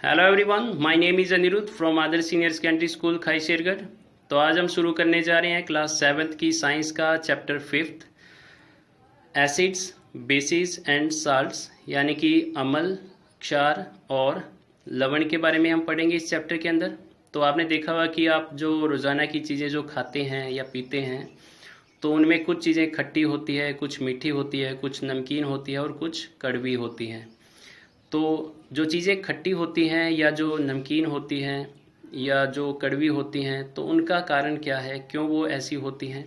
Hello everyone, my name is Aniruddh from Adarsh senior secondary school Khaishergarh. तो आज हम शुरू करने जा रहे हैं क्लास 7th की साइंस का chapter 5th acids, basis and salts, यानी कि अम्ल, क्षार और लवण के बारे में हम पढ़ेंगे इस चैप्टर के अंदर। तो आपने देखा होगा कि आप जो रोज़ाना की चीज़ें जो खाते हैं या पीते हैं तो उनमें कुछ चीज़ें खट्टी होती है, कुछ मीठी होती है, कुछ नमकीन होती है और कुछ कड़वी होती हैं। तो जो चीज़ें खट्टी होती हैं या जो नमकीन होती हैं या जो कड़वी होती हैं तो उनका कारण क्या है, क्यों वो ऐसी होती हैं।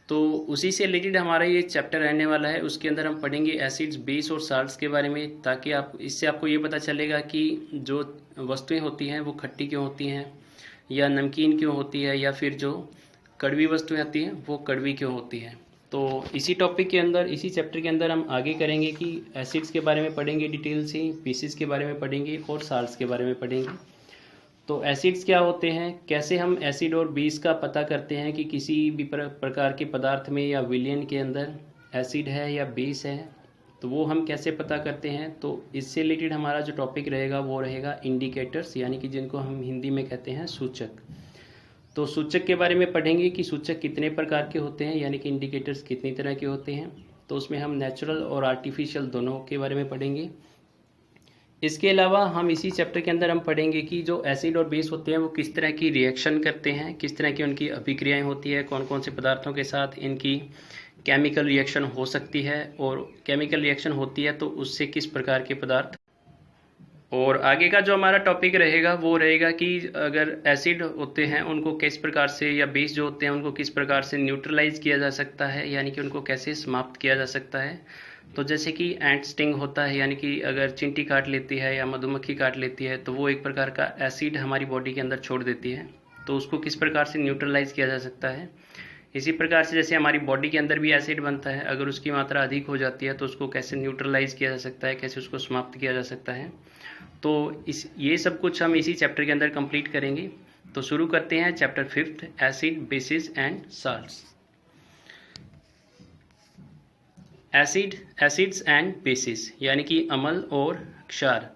तो उसी से रिलेटेड हमारा ये चैप्टर रहने वाला है। उसके अंदर हम पढ़ेंगे एसिड्स, बेस और साल्ट्स के बारे में, ताकि आप इससे आपको ये पता चलेगा कि जो वस्तुएं होती हैं वो खट्टी क्यों होती हैं या नमकीन क्यों होती है, या फिर जो कड़वी वस्तुएं आती हैं वो कड़वी क्यों होती हैं। तो इसी टॉपिक के अंदर, इसी चैप्टर के अंदर हम आगे करेंगे कि एसिड्स के बारे में पढ़ेंगे डिटेल से, बेसिस के बारे में पढ़ेंगे और साल्ट्स के बारे में पढ़ेंगे। तो एसिड्स क्या होते हैं, कैसे हम एसिड और बेस का पता करते हैं कि किसी भी प्रकार के पदार्थ में या विलयन के अंदर एसिड है या बेस है, तो वो हम कैसे पता करते हैं। तो इससे रिलेटेड हमारा जो टॉपिक रहेगा वो रहेगा इंडिकेटर्स, यानी कि जिनको हम हिंदी में कहते हैं सूचक। तो सूचक के बारे में पढ़ेंगे कि सूचक कितने प्रकार के होते हैं, यानी कि इंडिकेटर्स कितनी तरह के होते हैं। तो उसमें हम नेचुरल और आर्टिफिशियल दोनों के बारे में पढ़ेंगे। इसके अलावा हम इसी चैप्टर के अंदर हम पढ़ेंगे कि जो एसिड और बेस होते हैं वो किस तरह की रिएक्शन करते हैं, किस तरह की उनकी अभिक्रियाएं होती है, कौन कौन से पदार्थों के साथ इनकी केमिकल रिएक्शन हो सकती है, और केमिकल रिएक्शन होती है तो उससे किस प्रकार के पदार्थ। और आगे का जो हमारा टॉपिक रहेगा वो रहेगा कि अगर एसिड होते हैं उनको किस प्रकार से, या बेस जो होते हैं उनको किस प्रकार से न्यूट्रलाइज किया जा सकता है, यानी कि उनको कैसे समाप्त किया जा सकता है। तो जैसे कि एंट स्टिंग होता है, यानी कि अगर चींटी काट लेती है या मधुमक्खी काट लेती है तो वो एक प्रकार का एसिड हमारी बॉडी के अंदर छोड़ देती है, तो उसको किस प्रकार से न्यूट्रलाइज किया जा सकता है। इसी प्रकार से जैसे हमारी बॉडी के अंदर भी एसिड बनता है, अगर उसकी मात्रा अधिक हो जाती है तो उसको कैसे न्यूट्रलाइज किया जा सकता है, कैसे उसको समाप्त किया जा सकता है। तो ये सब कुछ हम इसी चैप्टर के अंदर कंप्लीट करेंगे। तो शुरू करते हैं chapter 5th acid, bases and salts. Acids and bases, यानी कि अम्ल और क्षार।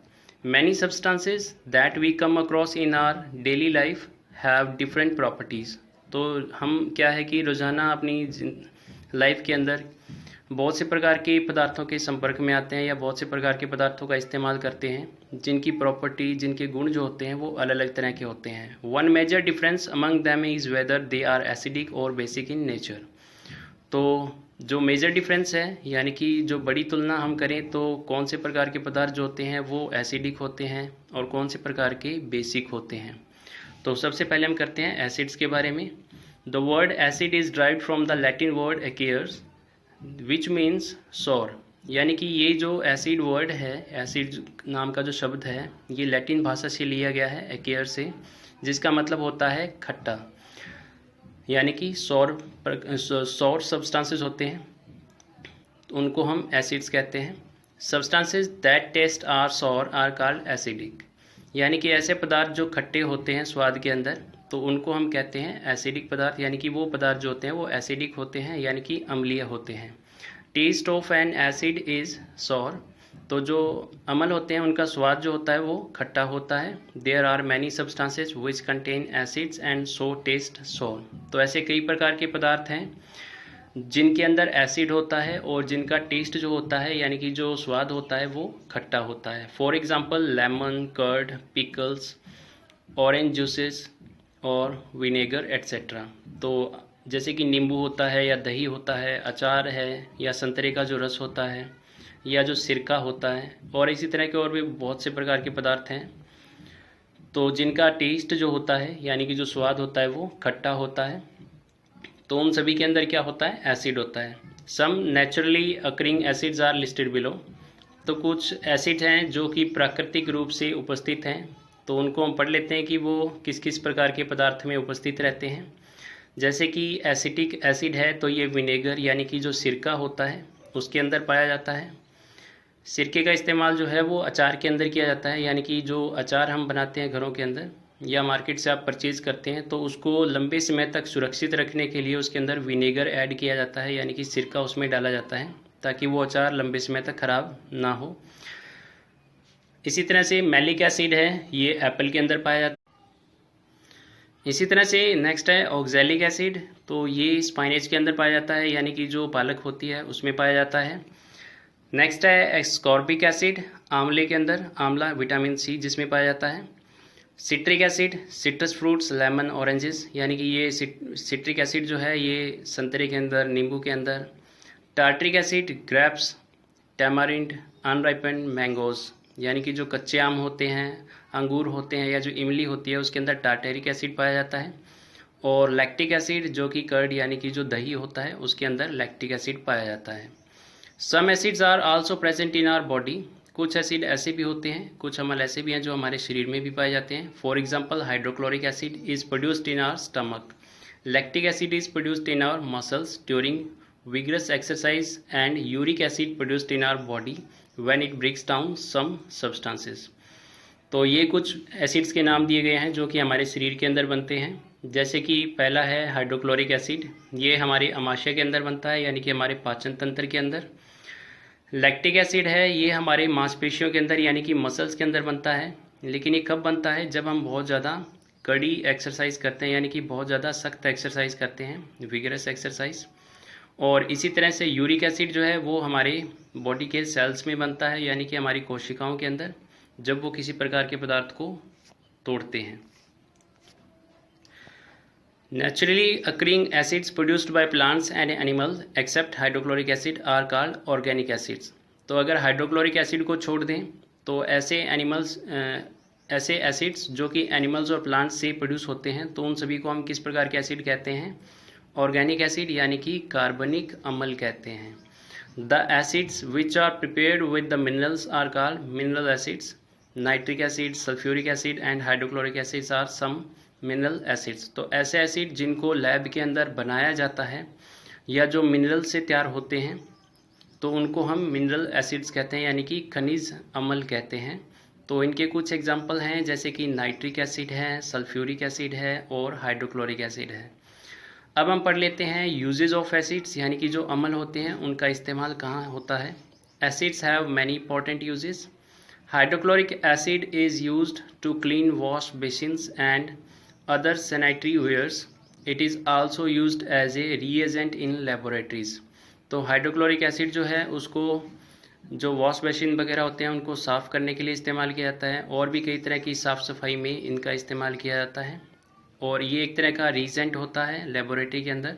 Many substances that we come across in our daily life have different properties. तो हम क्या है कि रोज़ाना अपनी लाइफ के अंदर बहुत से प्रकार के पदार्थों के संपर्क में आते हैं या बहुत से प्रकार के पदार्थों का इस्तेमाल करते हैं जिनकी प्रॉपर्टी, जिनके गुण जो होते हैं वो अलग अलग तरह के होते हैं। One major difference among them is whether they are acidic और बेसिक इन नेचर। तो जो मेजर डिफरेंस है, यानी कि जो बड़ी तुलना हम करें तो कौन से प्रकार के पदार्थ जो होते हैं वो एसिडिक होते हैं और कौन से प्रकार के बेसिक होते हैं। तो सबसे पहले हम करते हैं एसिड्स के बारे में। The word acid is derived from the Latin word एक्यर्स विच मीन्स सॉर, यानी कि ये जो एसिड वर्ड है, एसिड नाम का जो शब्द है, ये लैटिन भाषा से लिया गया है, एक्यर से, जिसका मतलब होता है खट्टा, यानी कि सौर सब्सटेंसेस होते हैं तो उनको हम एसिड्स कहते हैं। Substances that taste are sour are called acidic, यानी कि ऐसे पदार्थ जो खट्टे होते हैं स्वाद के अंदर तो उनको हम कहते हैं एसिडिक पदार्थ, यानी कि वो पदार्थ जो होते हैं वो एसिडिक होते हैं, यानी कि अम्लीय होते हैं। Taste of an acid is sour, तो जो अम्ल होते हैं उनका स्वाद जो होता है वो खट्टा होता है। There are many substances which contain acids and so taste sour, तो ऐसे कई प्रकार के पदार्थ हैं जिनके अंदर एसिड होता है और जिनका टेस्ट जो होता है, यानी कि जो स्वाद होता है वो खट्टा होता है। For example lemon, curd, pickles, orange juices और विनेगर एट्सेट्रा। तो जैसे कि नींबू होता है या दही होता है, अचार है या संतरे का जो रस होता है या जो सिरका होता है, और इसी तरह के और भी बहुत से प्रकार के पदार्थ हैं तो जिनका टेस्ट जो होता है, यानी कि जो स्वाद होता है वो खट्टा होता है। तो उन सभी के अंदर क्या होता है, एसिड होता है। Some naturally occurring acids are listed below, तो कुछ एसिड हैं जो कि प्राकृतिक रूप से उपस्थित हैं, तो उनको हम पढ़ लेते हैं कि वो किस किस प्रकार के पदार्थ में उपस्थित रहते हैं। जैसे कि एसिटिक एसिड है तो ये विनेगर, यानी कि जो सिरका होता है उसके अंदर पाया जाता है। सिरके का इस्तेमाल जो है वो अचार के अंदर किया जाता है, यानी कि जो अचार हम बनाते हैं घरों के अंदर या मार्केट से आप परचेज करते हैं तो उसको लंबे समय तक सुरक्षित रखने के लिए उसके अंदर विनेगर ऐड किया जाता है, यानी कि सिरका उसमें डाला जाता है ताकि वो अचार लंबे समय तक ख़राब ना हो। इसी तरह से मैलिक एसिड है, ये एप्पल के अंदर पाया जाता है। इसी तरह से नेक्स्ट है ऑक्सैलिक एसिड, तो ये स्पाइनेज के अंदर पाया जाता है, यानी कि जो पालक होती है उसमें पाया जाता है। नेक्स्ट है एस्कॉर्बिक एसिड, आंवले के अंदर, आंवला विटामिन सी जिसमें पाया जाता है। Citric acid, citrus fruits, lemon, oranges, यानी कि ये सिट्रिक एसिड जो है ये संतरे के अंदर, नींबू के अंदर। Tartaric acid, grapes, tamarind, अनराइपेंड mangoes, यानी कि जो कच्चे आम होते हैं, अंगूर होते हैं, या जो इमली होती है उसके अंदर टार्टेरिक एसिड पाया जाता है। और लैक्टिक एसिड जो कि कर्ड यानी कि जो दही होता है उसके अंदर लैक्टिक एसिड पाया जाता है। Some acids are also present in our body, कुछ एसिड ऐसे भी होते हैं, कुछ अम्ल ऐसे भी हैं जो हमारे शरीर में भी पाए जाते हैं। For example hydrochloric acid is produced in our stomach, lactic acid is produced in our muscles during vigorous exercise, and uric acid produced in our body when it breaks down some substances. तो ये कुछ acids के नाम दिए गए हैं जो कि हमारे शरीर के अंदर बनते हैं। जैसे कि पहला है हाइड्रोक्लोरिक एसिड, ये हमारे अमाशय के अंदर बनता है, यानी कि हमारे पाचन तंत्र के अंदर। लैक्टिक एसिड है, ये हमारे मांसपेशियों के अंदर यानी कि मसल्स के अंदर बनता है। लेकिन ये कब बनता है? जब हम बहुत ज़्यादा कड़ी एक्सरसाइज करते हैं, यानी कि बहुत ज़्यादा सख्त एक्सरसाइज करते हैं, विगरस एक्सरसाइज। और इसी तरह से यूरिक एसिड जो है वो हमारे बॉडी के सेल्स में बनता है, यानी कि हमारी कोशिकाओं के अंदर, जब वो किसी प्रकार के पदार्थ को तोड़ते हैं। Naturally occurring acids produced by plants and animals except hydrochloric acid are called organic acids। तो अगर हाइड्रोक्लोरिक एसिड को छोड़ दें तो ऐसे एसिड्स जो कि एनिमल्स और प्लांट्स से प्रोड्यूस होते हैं, तो उन सभी को हम किस प्रकार के एसिड कहते हैं? ऑर्गेनिक एसिड, यानी कि कार्बनिक अम्ल कहते हैं। The acids which are prepared with the minerals are called mineral acids. Nitric acid, sulphuric acid and hydrochloric acids are some mineral acids. तो ऐसे एसिड जिनको लैब के अंदर बनाया जाता है या जो मिनरल से तैयार होते हैं, तो उनको हम मिनरल एसिड्स कहते हैं, यानी कि खनिज अम्ल कहते हैं। तो इनके कुछ एग्जांपल हैं, जैसे कि नाइट्रिक एसिड है, सल्फ्यूरिक एसिड है और हाइड्रोक्लोरिक एसिड है। अब हम पढ़ लेते हैं यूजेज ऑफ एसिड्स, यानी कि जो अम्ल होते हैं उनका इस्तेमाल कहाँ होता है। Acids have many important uses. Hydrochloric acid is used to clean wash basins and other sanitary wares. It is also used as a reagent in laboratories। तो हाइड्रोक्लोरिक एसिड जो है उसको जो वॉश बेसिन वगैरह होते हैं उनको साफ़ करने के लिए इस्तेमाल किया जाता है, और भी कई तरह की साफ़ सफाई में इनका इस्तेमाल किया जाता है, और ये एक तरह का रीजेंट होता है लेबोरेटरी के अंदर।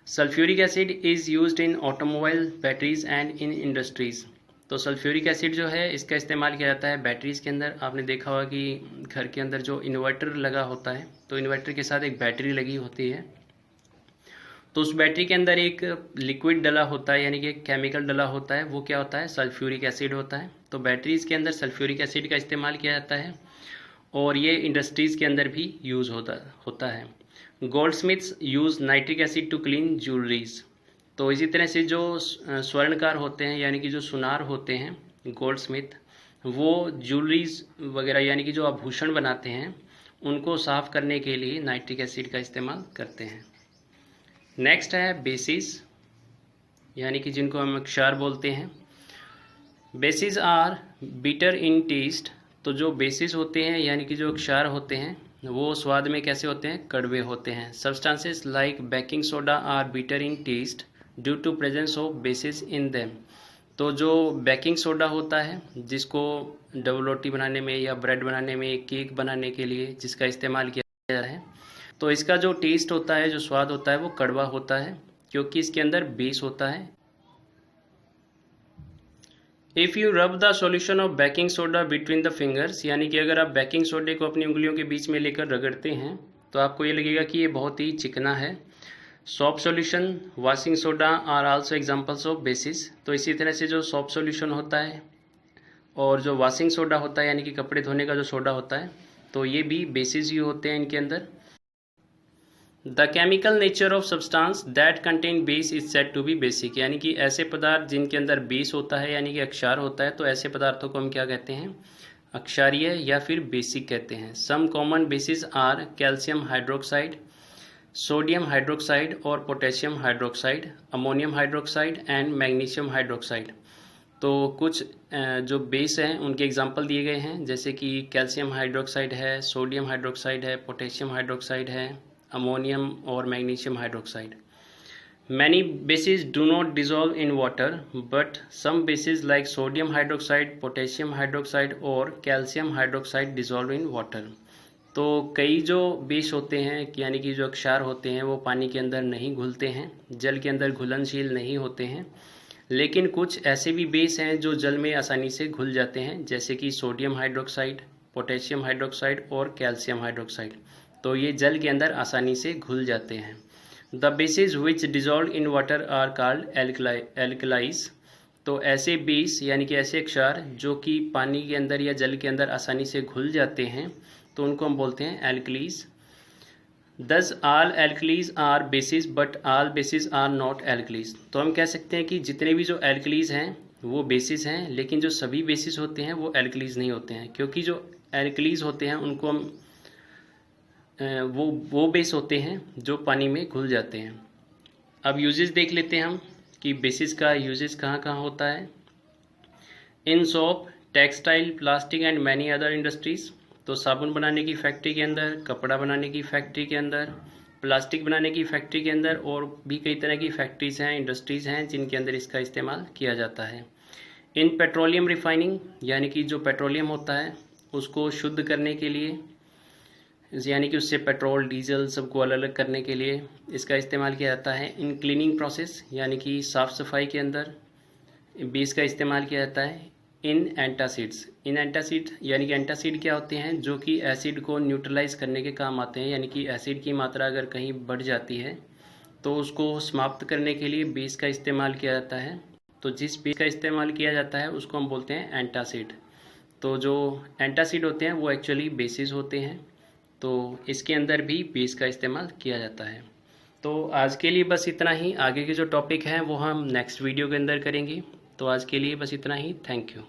Sulphuric acid is used in automobile, batteries and in industries. तो सल्फ्यूरिक एसिड जो है इसका इस्तेमाल किया जाता है बैटरीज़ के अंदर। आपने देखा होगा कि घर के अंदर जो इन्वर्टर लगा होता है, तो इन्वर्टर के साथ एक बैटरी लगी होती है, तो उस बैटरी के अंदर एक लिक्विड डला होता है, यानी कि एक केमिकल डला होता है, वो क्या होता है? सल्फ्यूरिक एसिड होता है। तो बैटरीज़ के अंदर सल्फ्यूरिक एसिड का इस्तेमाल किया जाता है, और ये इंडस्ट्रीज़ के अंदर भी यूज़ होता है। Goldsmiths use nitric acid to clean jewelleries. तो इसी तरह से जो स्वर्णकार होते हैं, यानी कि जो सुनार होते हैं, गोल्ड स्मिथ, वो ज्वेलरीज वगैरह यानी कि जो आभूषण बनाते हैं उनको साफ़ करने के लिए नाइट्रिक एसिड का इस्तेमाल करते हैं। नेक्स्ट है बेसिस, यानी कि जिनको हम क्षार बोलते हैं। Bases are bitter in taste. तो जो बेसिस होते हैं यानी कि जो क्षार होते हैं वो स्वाद में कैसे होते हैं? कड़वे होते हैं। Substances like baking soda are bitter in taste due to presence of bases in them. तो जो बेकिंग सोडा होता है, जिसको डबल रोटी बनाने में या ब्रेड बनाने में, केक बनाने के लिए जिसका इस्तेमाल किया जाता है, तो इसका जो टेस्ट होता है, जो स्वाद होता है, वो कड़वा होता है, क्योंकि इसके अंदर बेस होता है। If you rub the solution of baking soda between the fingers, यानी कि अगर आप बेकिंग सोडे को अपनी उंगलियों के बीच में लेकर रगड़ते हैं तो आपको ये लगेगा कि ये बहुत ही चिकना है। Soap solution, washing soda are also examples of bases. तो इसी तरह से जो सॉप सॉल्यूशन होता है और जो वॉशिंग सोडा होता है, यानी कि कपड़े धोने का जो सोडा होता है, तो ये भी बेसिस ही होते हैं इनके अंदर। The chemical nature of substance that contain base is said to be basic, यानी कि ऐसे पदार्थ जिनके अंदर बेस होता है, यानी कि अक्षार होता है, तो ऐसे पदार्थों को हम क्या कहते हैं? अक्षारीय या फिर बेसिक कहते हैं। Some common bases are calcium hydroxide, sodium hydroxide और potassium hydroxide, ammonium hydroxide and magnesium hydroxide. तो कुछ जो बेस हैं उनके एग्जांपल दिए गए हैं, जैसे कि कैल्शियम हाइड्रोक्साइड है, सोडियम हाइड्रोक्साइड है, पोटेशियम हाइड्रोक्साइड है, अमोनियम और magnesium hydroxide. Many bases do not dissolve in water, but some bases like sodium hydroxide, potassium hydroxide और calcium hydroxide dissolve in water। तो कई जो बेस होते हैं यानी कि जो क्षार होते हैं वो पानी के अंदर नहीं घुलते हैं, जल के अंदर घुलनशील नहीं होते हैं, लेकिन कुछ ऐसे भी बेस हैं जो जल में आसानी से घुल जाते हैं, जैसे कि सोडियम हाइड्रोक्साइड, पोटेशियम हाइड्रोक्साइड और कैल्शियम हाइड्रोक्साइड। तो ये जल के अंदर आसानी से घुल जाते हैं। The bases which dissolve in water are called alkalis. तो ऐसे बेस यानी कि ऐसे क्षार जो कि पानी के अंदर या जल के अंदर आसानी से घुल जाते हैं, तो उनको हम बोलते हैं alkalis. Thus all alkalis are bases but all bases are not alkalis. तो हम कह सकते हैं कि जितने भी जो एल्कलीज हैं वो बेसिस हैं, लेकिन जो सभी बेसिस होते हैं वो एल्कलीज नहीं होते हैं, क्योंकि जो एल्कलीज होते हैं उनको हम वो बेस होते हैं जो पानी में घुल जाते हैं। अब यूजेस देख लेते हैं हम कि बेसिस का यूजेस कहाँ कहाँ होता है। इन soap, textile, plastic and many other industries. तो साबुन बनाने की फैक्ट्री के अंदर, कपड़ा बनाने की फैक्ट्री के अंदर, प्लास्टिक बनाने की फैक्ट्री के अंदर और भी कई तरह की फैक्ट्रीज हैं, इंडस्ट्रीज हैं जिनके अंदर इसका इस्तेमाल किया जाता है। इन पेट्रोलियम रिफाइनिंग, यानी कि जो पेट्रोलियम होता है उसको शुद्ध करने के लिए, यानी कि उससे पेट्रोल डीजल सबको अलग अलग करने के लिए इसका इस्तेमाल किया जाता है। इन क्लीनिंग प्रोसेस, यानी कि साफ़ सफाई के अंदर भी इसका इस्तेमाल किया जाता है। इन एंटासिड्स, इन एंटासिड यानी कि एंटासिड क्या होते हैं, जो कि एसिड को न्यूट्रलाइज करने के काम आते हैं, यानी कि एसिड की मात्रा अगर कहीं बढ़ जाती है तो उसको समाप्त करने के लिए बेस का इस्तेमाल किया जाता है। तो जिस बेस का इस्तेमाल किया जाता है उसको हम बोलते हैं एंटासिड। तो जो एंटासिड होते हैं वो एक्चुअली बेसिस होते हैं, तो इसके अंदर भी बेस का इस्तेमाल किया जाता है। तो आज के लिए बस इतना ही। आगे के जो टॉपिक हैं वो हम नेक्स्ट वीडियो के अंदर करेंगे। तो आज के लिए बस इतना ही। Thank you.